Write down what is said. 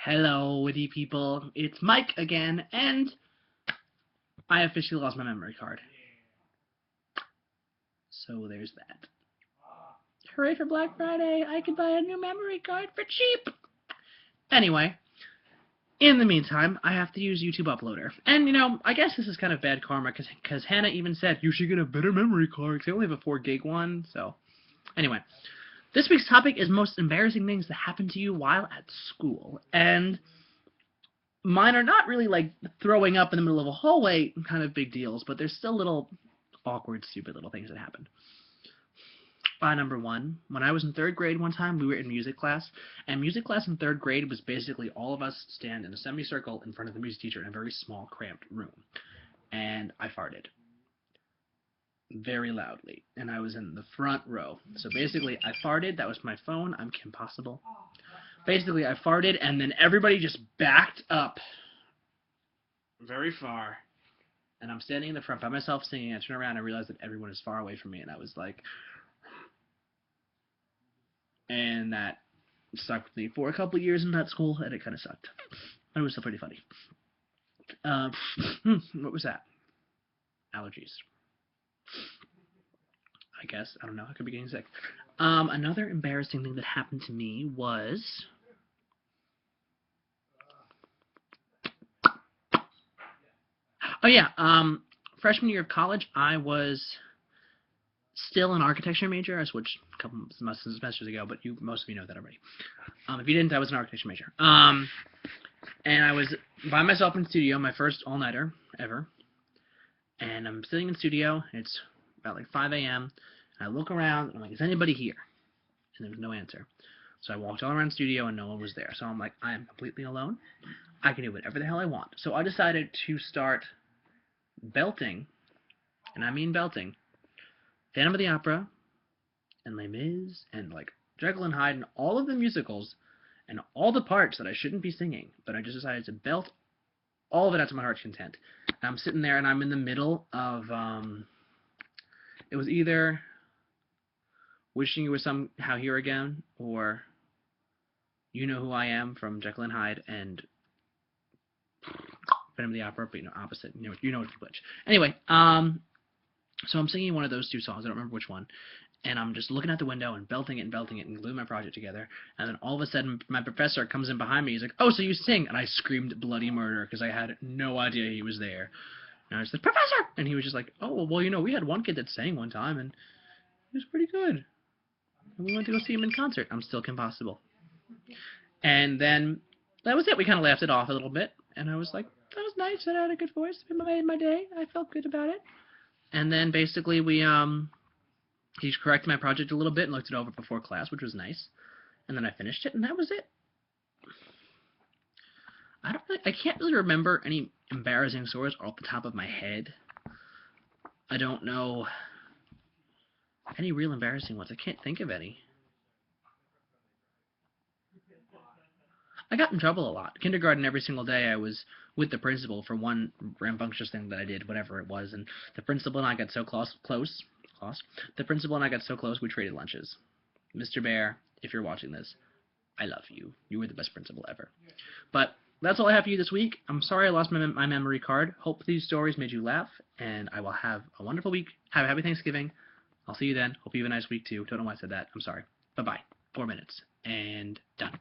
Hello, witty people. It's Mike again, and I officially lost my memory card. So there's that. Hooray for Black Friday! I can buy a new memory card for cheap! Anyway, in the meantime, I have to use YouTube Uploader. And, I guess this is kind of bad karma, because Hannah even said, you should get a better memory card, because I only have a 4 gig one, so... Anyway, this week's topic is most embarrassing things that happened to you while at school. And mine are not really like throwing up in the middle of a hallway kind of big deals, but there's still little awkward, stupid little things that happened. Number one, when I was in 3rd grade one time, we were in music class, and music class in 3rd grade was basically all of us stand in a semicircle in front of the music teacher in a very small, cramped room. And I farted very loudly, and I was in the front row. So basically, I farted. That was my phone. I'm Kim Possible. Basically, I farted, and then everybody just backed up very far, and I'm standing in the front by myself singing. I turn around and I realize that everyone is far away from me, and I was like, and that stuck with me for a couple of years in that school, and it kind of sucked. But it was still pretty funny. What was that? Allergies. I guess. I don't know. I could be getting sick. Another embarrassing thing that happened to me was... Oh, yeah. Freshman year of college, I was still an architecture major. I switched a couple semesters ago, but most of you know that already. If you didn't, I was an architecture major. And I was by myself in the studio, my first all-nighter ever. And I'm sitting in the studio, and it's about like 5 a.m., and I look around, and I'm like, is anybody here? And there was no answer. So I walked all around the studio, and no one was there. So I'm like, I am completely alone. I can do whatever the hell I want. So I decided to start belting, and I mean belting, Phantom of the Opera, and Les Mis, and like Jekyll and Hyde, and all of the musicals, and all the parts that I shouldn't be singing, but I just decided to belt all of it out to my heart's content. And I'm sitting there, and I'm in the middle of, it was either Wishing You Were Somehow Here Again, or You Know Who I Am from Jekyll and Hyde, and Phantom of the Opera, but opposite. You know which. Anyway, so I'm singing one of those two songs. I don't remember which one. And I'm just looking out the window and belting it and gluing my project together. And then all of a sudden, my professor comes in behind me. He's like, "Oh, so you sing?" And I screamed bloody murder because I had no idea he was there. And I was like, "Professor!" And he was just like, "Oh, well, we had one kid that sang one time, and he was pretty good. And we went to go see him in concert." I'm still Kim Possible. And then that was it. We kind of laughed it off a little bit. And I was like, that was nice. I had a good voice. It made my day. I felt good about it. And then basically he corrected my project a little bit and looked it over before class, which was nice. And then I finished it, and that was it. I can't really remember any embarrassing stories off the top of my head. I don't know any real embarrassing ones. I can't think of any. I got in trouble a lot. Kindergarten, every single day I was with the principal for one rambunctious thing that I did, whatever it was, and the principal and I got so close. The principal and I got so close we traded lunches. Mr. Bear, if you're watching this, I love you. You were the best principal ever. But that's all I have for you this week. I'm sorry I lost my memory card. Hope these stories made you laugh, and I will have a wonderful week. Have a happy Thanksgiving. I'll see you then. Hope you have a nice week, too. Don't know why I said that. I'm sorry. Bye-bye. 4 minutes. And done.